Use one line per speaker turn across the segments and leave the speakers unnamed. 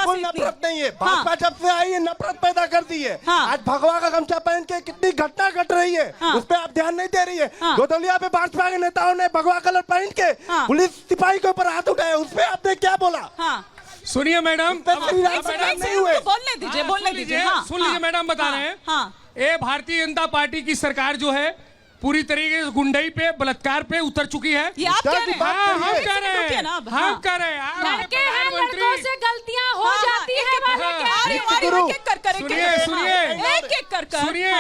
बिल्कुल नफरत नहीं है। भाजपा जब से आई है नफरत पैदा कर दी है। आज भगवा का गमछा पहन के कितनी घटना घट रही है, उस पर आप ध्यान नहीं दे रही है। गोदलिया पे भाजपा के नेताओं ने भगवा कलर पहन के पुलिस सिपाही के ऊपर हाथ उठाया, उस पर आपने क्या बोला?
सुनिए मैडम,
बोलने दीजिए।
सुन लीजिए मैडम, बता रहे हैं ये भारतीय जनता पार्टी की सरकार जो है पूरी तरीके से गुंडई पे, बलात्कार पे उतर चुकी है।
ये आप कह रहे हैं?
हम कह रहे हैं, हम कह रहे हैं।
लड़के हैं, लड़कों से गलतियां हो जाती है।
सुनिए,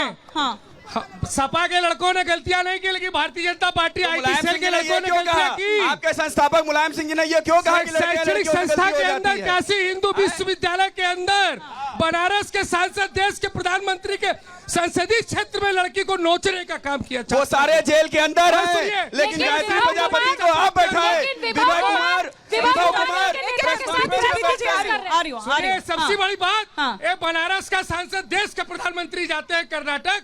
सपा के लड़कों ने गलतियां नहीं की, लेकिन Bharatiya Janata party IT cell के लड़कों ने गलतियां की।
आपके संस्थापक मुलायम सिंह जी ने ये क्यों कहा कि
शैक्षणिक संस्था के अंदर, काशी हिंदू विश्वविद्यालय के अंदर बनारस के सांसद देश के प्रधानमंत्री के संसदीय क्षेत्र में लड़की को नोचने का काम किया।
वो सारे जेल के अंदर हैं, लेकिन गायत्री प्रजापति को आप बैठाए।
सबसे बड़ी बात, ये बनारस का सांसद देश के प्रधानमंत्री जाते हैं कर्नाटक,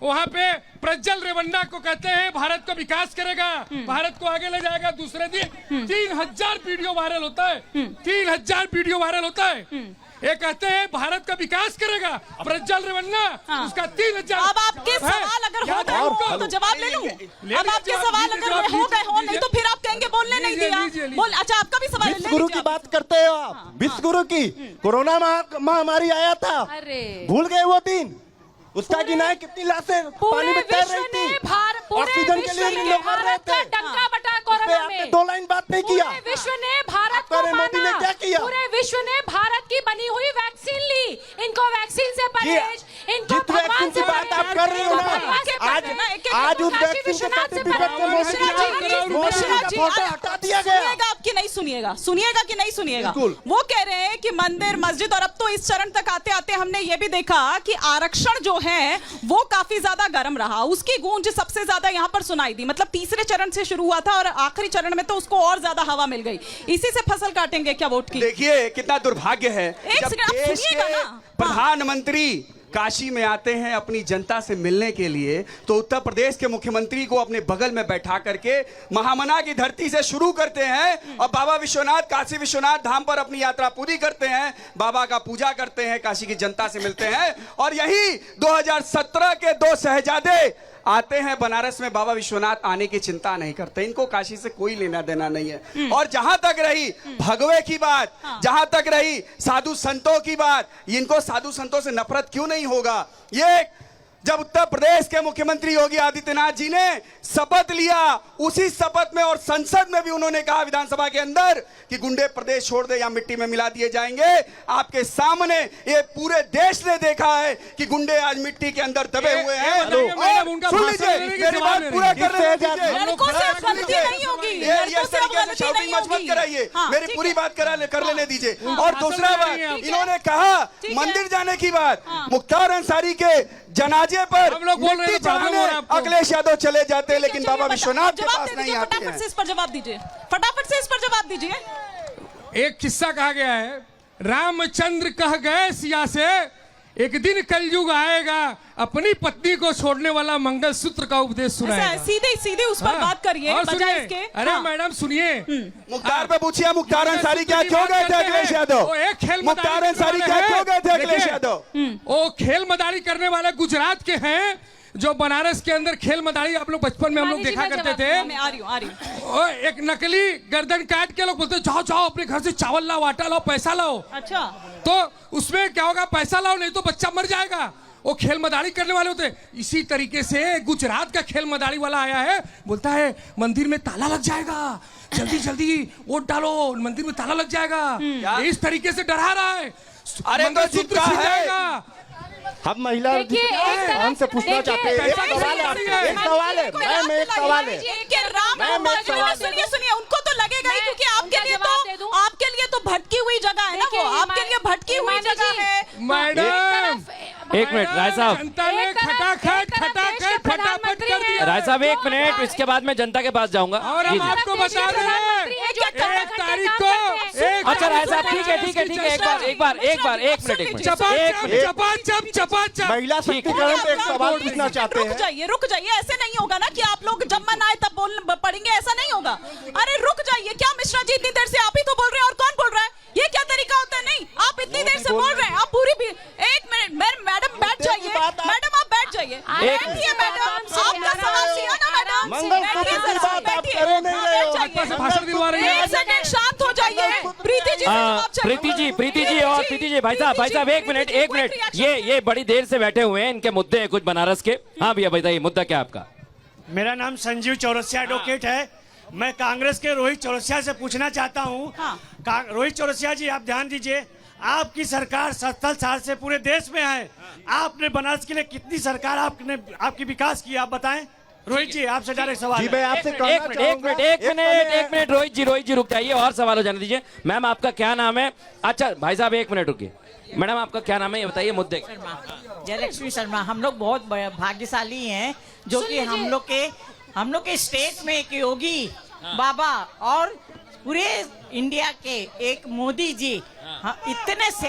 वहाँ पे प्रज्वल रेवन्ना को कहते हैं भारत को विकास करेगा, भारत को आगे ले जाएगा। दूसरे दिन 3000 वीडियो वायरल होता है, 3000 वीडियो वायरल होता है। ये कहते हैं भारत का विकास करेगा प्रज्वल रेवन्ना, उसका 3000।
अब आपके सवाल अगर हो गए तो जवाब ले लूं। अब आपके सवाल अगर हो गए हो, नहीं तो फिर आप कहेंगे बोलने नहीं दिया। बोल, अच्छा आपका भी सवाल।
विश्व गुरु की बात करते हो आप, विश्व गुरु की। कोरोना महामारी आया था, भूल गए वो दिन? उसका गिनाए कितनी लाशें पानी में तैर रही थी, ऑक्सीजन के लिए लोग मर रहे थे।
डंका बटा कोरोना में
2 लाइन बात नहीं किया।
पूरे विश्व ने भारत को
मोदी ने क्या किया?
पूरे विश्व ने भारत की बनी हुई वैक्सीन ली। इनको वैक्सीन से परहेज, इनको
जिस वैक्सीन की बात आप कर रही हो ना, आज उस वैक्सीन के सर्टिफिकेट को मोदी का फोटो हटा दिया गया।
सुनिएगा आपकी नहीं सुनिएगा कि नहीं सुनिएगा। वो कह रहे हैं कि मंदिर मस्जिद, और अब तो इस चरण तक आते आते हमने ये भी देखा कि आरक्षण जो है वो काफी ज्यादा गर्म रहा। उसकी गूंज सबसे ज्यादा यहाँ पर सुनाई दी। मतलब तीसरे चरण से शुरू हुआ था और आखिरी चरण में तो उसको और ज्यादा हवा मिल गई। इसी से फसल काटेंगे क्या वोट की?
देखिए कितना दुर्भाग्य है, जब देश के प्रधानमंत्री काशी में आते हैं अपनी जनता से मिलने के लिए, तो उत्तर प्रदेश के मुख्यमंत्री को अपने बगल में बैठा करके महामना की धरती से शुरू करते हैं और बाबा विश्वनाथ, काशी विश्वनाथ धाम पर अपनी यात्रा पूरी करते हैं, बाबा का पूजा करते हैं, काशी की जनता से मिलते हैं। और यही 2017 के 2 शहजादे आते हैं बनारस में, बाबा विश्वनाथ आने की चिंता नहीं करते। इनको काशी से कोई लेना देना नहीं है। और जहां तक रही भगवे की बात, जहां तक रही साधु संतों की बात, इनको साधु संतों से नफरत क्यों नहीं होगा? ये जब उत्तर प्रदेश के मुख्यमंत्री योगी आदित्यनाथ जी ने शपथ लिया, उसी शपथ में और संसद में भी उन्होंने कहा विधानसभा के अंदर कि गुंडे प्रदेश छोड़ दे या मिट्टी में मिला दिए जाएंगे। आपके सामने ये पूरे देश ने देखा है कि गुंडे आज मिट्टी के अंदर दबे हुए हैं। सुन लीजिए, मेरी बात पूरा करने मत कराइए, मेरी पूरी बात कर लेने दीजिए। और दूसरा बात, इन्होंने कहा मंदिर जाने की बात, मुख्तार अंसारी के जनाजे पर मिट्टी चढ़ाने अखिलेश यादव चले जाते हैं, लेकिन बाबा विश्वनाथ के पास नहीं आते हैं।
फटाफट से इस पर जवाब दीजिए, फटाफट से इस पर जवाब दीजिए।
एक किस्सा कहा गया है, रामचंद्र कह गए सिया से, एक दिन कलयुग आएगा, अपनी पत्नी को छोड़ने वाला मंगलसूत्र का उपदेश सुनाएगा।
सीधे उस पर बात करिए बजाय इसके।
अरे मैडम सुनिए,
मुख्तार पे पूछिए, मुख्तार अंसारी क्या क्यों गए थे अखिलेश यादव? मुख्तार अंसारी क्या क्यों गए थे अखिलेश यादव?
वो खेल मदारी करने वाले गुजरात के हैं, जो बनारस के अंदर खेल मदारी आप लोग बचपन में हम लोग देखा करते थे।
आ रही हूं।
एक नकली गर्दन काट के लोग बोलते जाओ जाओ अपने घर से चावल लाओ, आटा लाओ, पैसा लाओ।
अच्छा,
तो उसमें क्या होगा? पैसा लाओ नहीं तो बच्चा मर जाएगा। वो खेल मदारी करने वाले होते। इसी तरीके से गुजरात का खेल मदारी वाला आया है, बोलता है मंदिर में ताला लग जाएगा, जल्दी जल्दी वोट डालो, मंदिर में ताला लग जाएगा। इस तरीके से डरा रहा है।
अरे तो चिंता है।
हम महिला हमसे पूछना चाहते हैं, एक सवाल है, एक सवाल है, मैम एक सवाल है।
सुनिए, उनको तो लगेगा ही, क्योंकि आपके लिए तो भटकी हुई जगह है ना, वो आपके लिए भटकी हुई जगह है।
मैडम
एक मिनट राय साहब,
जनता ने खटाखट फटाफट कर दिया।
राय साहब एक मिनट, इसके बाद मैं जनता के पास जाऊंगा।
और हम आपको बता दें 1 तारीख को।
अच्छा राय साहब ठीक है, एक बार एक मिनट
चपाचप
महिला शक्तिकरण पे एक सवाल पूछना चाहते हैं।
रुक जाइए, ऐसे नहीं होगा ना कि आप लोग जब मन आए तब बोल पड़ेंगे, ऐसा नहीं होगा। अरे रुक जाइए, क्या मिश्रा जी इतनी देर से आप ही तो बोल रहे हैं और कौन बोल रहा है? ये क्या तरीका होता है? नहीं, आप इतनी से बोल रहे हैं आप पूरी भी। एक मिनट मैडम बैठ जाइए, मैडम आप बैठ जाइए, बैठिए मैडम, आपका सवाल किया ना मैडम,
मंगलसूत्र की बात आप कर नहीं रहे हो।
भाषण दिलवा रही है।
एक सेकंड शांत हो जाइए। प्रीति जी से जवाब चाहिए।
प्रीति जी और प्रीति जी, भाई साहब एक मिनट, ये बड़ी देर से बैठे हुए हैं, इनके मुद्दे हैं कुछ बनारस के। हाँ भैया बताइए, मुद्दा क्या आपका?
मेरा नाम संजीव चौरसिया एडवोकेट है। मैं कांग्रेस के रोहित चौरसिया से पूछना चाहता हूँ। रोहित चौरसिया जी, आप ध्यान दीजिए, आपकी सरकार 70 साल से पूरे देश में है। आपने बनारस के लिए कितनी सरकार आपकी विकास की, आप बताएं। रोहित जी, आपसे डायरेक्ट सवाल
जी मैं आपसे
एक मिनट रोहित जी रुक जाइए और सवाल हो जाने दीजिए। मैम आपका क्या नाम है? अच्छा भाई साहब एक मिनट रुकिए। मैडम आपका क्या नाम है, ये बताइए मुद्दे।
जयलक्ष्मी शर्मा। हम लोग बहुत भाग्यशाली हैं जो कि हम लोग के स्टेट में एक योगी बाबा और पूरे इंडिया के एक मोदी जी इतने से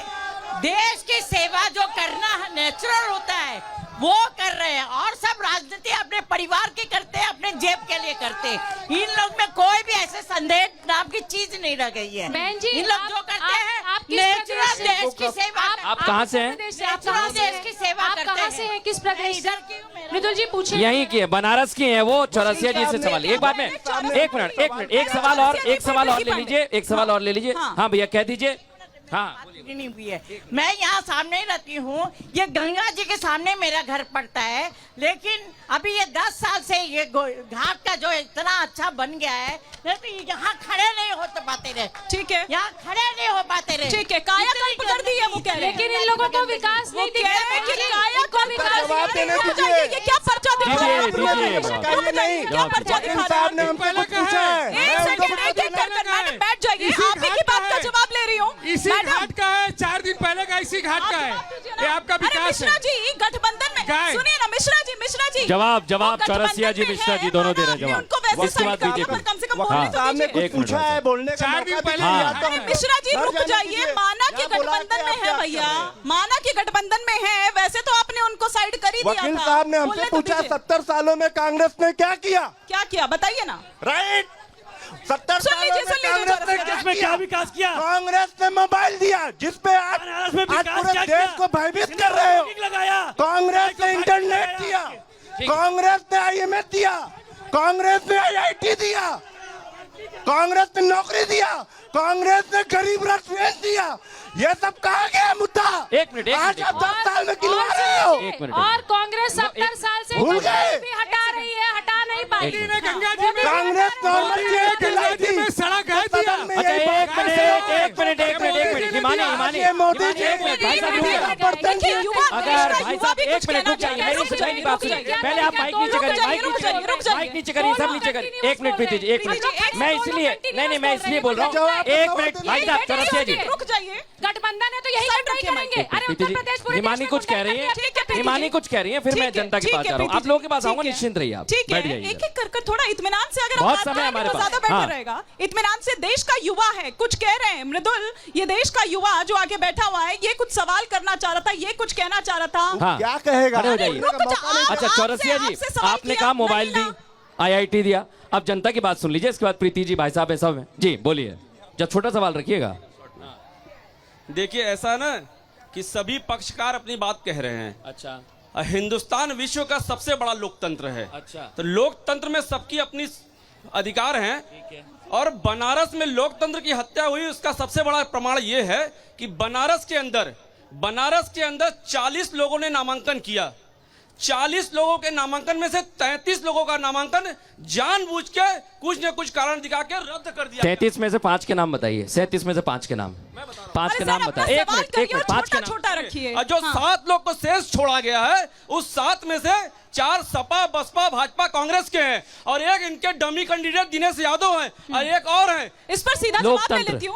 देश की सेवा जो करना नेचुरल होता है वो कर रहे हैं, और सब राजनीति अपने परिवार की करते हैं, अपने जेब के लिए करते हैं। इन लोग में कोई भी ऐसे संदेह नाम की चीज नहीं रह गई है।
बहन जी,
इन लोग जो करते हैं नेचुरल देश की सेवा।
आप कहाँ से हैं?
नेचुरल देश की सेवा
आप
करते
कहाँ से हैं? किस प्रदेश?
इधर की हूँ।
मृदुल जी पूछिए।
यहीं की है, बनारस की है वो। चौरसिया जी से सवाल एक बार में, एक मिनट, एक सवाल और ले लीजिए, एक सवाल और ले लीजिए। हाँ भैया कह दीजिए। हाँ
नहीं हुई है। मैं यहाँ सामने ही रहती हूँ, ये गंगा जी के सामने मेरा घर पड़ता है, लेकिन अभी ये 10 साल से ये घाट का जो इतना अच्छा बन गया है, तो यहाँ खड़े नहीं हो पाते रहे।
ठीक है,
यहाँ खड़े नहीं हो पाते रहे।
ठीक है, कायाकल्प कर दी है वो कह रहे हैं।
लेकिन इन लोगों को विकास नहीं दिख रहा है कि
कायाकल्प
विकास
जवाब देने दीजिए।
ये क्या पर्चा दिखा रहे हैं?
नहीं,
क्या पर्चा दिखा रहे
साहब ने हमसे कुछ पूछा है।
एक सेकंड, एक कर मैडम बैठ जाइए। आप ही की बात का जवाब ले रही हूँ।
इसी घाट का है, 4 दिन पहले का इसी घाट का है। ये आपका विकास
मिश्रा
है।
जी गठबंधन में
गाय।
सुनिए ना, मिश्रा जी
जवाब
वो
चौरसिया जी
गठबंधन में
मिश्रा जी
है,
दोनों दे रहे हैं
आपने
जवाब।
उनको वैसे
उसके बाद
साइड
बीजेपी।
पर कम से कम
हाँ।
बोलने तो
साहब ने
दीजिए।
कुछ पूछा है, बोलने का
4 दिन
मौका
पहले
दीजिए।
हाँ।
या तो
अरे मिश्रा जी
घर
रुक
जाने
जाइए।
दीजिए।
माना कि
क्या बोला
गठबंधन में
आपके
है
आप
भैया,
क्या बोले?
माना कि गठबंधन में है, वैसे तो आपने उनको साइड कर ही दिया था।
वकील साहब ने हमसे
बोलने तो
पूछा
दीजिए।
70 सालों में कांग्रेस ने क्या किया?
क्या किया बताइए ना।
राइट, 70
सुन
सालों
लीजिए,
में
सुन लीजिए,
कांग्रेस ने
चौरसिया।
इसमें क्या विकास किया?
कांग्रेस ने मोबाइल दिया जिसपे आज
बनारस में विकास
पूरे
क्या
देश
किया?
को भयभीत कर रहे हो।
लगाया
कांग्रेस ने इंटरनेट दिया, कांग्रेस ने IMF दिया, कांग्रेस ने IIT दिया, कांग्रेस ने नौकरी दिया, कांग्रेस ने गरीब रथ ट्रेन दिया। ये सब कहा गया मुद्दा?
एक मिनट,
आज आप 10 साल में गिनवा रहे हो।
एक मिनट।
और कांग्रेस 70 साल से
भूल गए।
भी हटा रही है, हटा नहीं पाई।
एक मिनट।
गंगा जी में
कांग्रेस नॉर्मल
गंगा जी में सड़क है दिया।
अच्छा एक मिनट हिमानी
मोदी जी
एक मिनट भाई साहब रुक जाइए।
देखिए, युवा
अगर
देश का
भाई
युवा
साहब
भी
एक
कुछ
मिनट
कहना
रुक जाइए,
चाहता है।
मेरी सुनाई नहीं बात सुनिए। पहले आप माइक नीचे करिए, माइक नीचे करिए, सब नीचे करिए। एक मिनट प्रीति जी, एक मिनट। मैं इसलिए नहीं मैं इसलिए बोल रहा हूँ। एक मिनट भाई साहब चौरसिया जी।
रुक जाइए।
गठबंधन है तो यही
साइड
नहीं
रखिए
करेंगे। अरे
प्रीति
उत्तर प्रदेश
जी
पूरे
हिमानी
देश
कुछ
में
कह रही है,
ठीक है, प्रीति
हिमानी
जी।
कुछ कह रही है, फिर
ठीक
मैं
है,
जनता के
ठीक
पास
है,
जा रहा हूँ।
प्रीति
आप लोगों के पास
जी,
आऊंगा,
ठीक है।
निश्चिंत रहिए आप।
ठीक
बैठ
है,
जाइए
एक एक कर थोड़ा इत्मीनान से अगर
बहुत
बात
समय
करेंगे
हमारे
तो
पास।
ज्यादा बेहतर
हाँ।
रहेगा। इत्मीनान से देश का युवा है, कुछ कह रहे हैं मृदुल, ये देश का युवा जो आगे बैठा हुआ है, ये कुछ सवाल करना चाह रहा था, ये कुछ कहना चाह रहा था।
हाँ
क्या कहेगा?
खड़े हो जाइए।
बोलने का मौका नहीं
अच्छा
दिया।
चौरसिया जी
आपसे सवाल
आपने
किया,
कहा मोबाइल
नहीं
दी,
ना।
IIT दिया, अब जनता की बात सुन लीजिए, इसके बाद प्रीति जी भाई साहब सब हैं जी, बोलिए। जब छोटा सवाल रखिएगा।
देखिए ऐसा ना कि सभी पक्षकार अपनी बात कह रहे हैं।
अच्छा
हिंदुस्तान विश्व का सबसे बड़ा लोकतंत्र है।
अच्छा।
तो लोकतंत्र में सबकी अपनी अधिकार हैं, और बनारस में लोकतंत्र की हत्या हुई उसका सबसे बड़ा प्रमाण यह है कि बनारस के अंदर 40 लोगों ने नामांकन किया। 40 लोगों के नामांकन में से 33 लोगों का नामांकन जानबूझ के कुछ न कुछ कारण दिखा के रद्द कर दिया।
33 में से 5 के नाम बताइए, 37 में से 5 के नाम, 5 के नाम बताइए। एक मिनट 5 के नाम।
छोटा रखिए।
और जो 7 लोग को शेष छोड़ा गया है, उस 7 में से 4 सपा बसपा भाजपा कांग्रेस के हैं, और एक इनके डमी कैंडिडेट दिनेश यादव हैं, और एक और हैं।
इस पर सीधा जवाब ले लेती हूँ।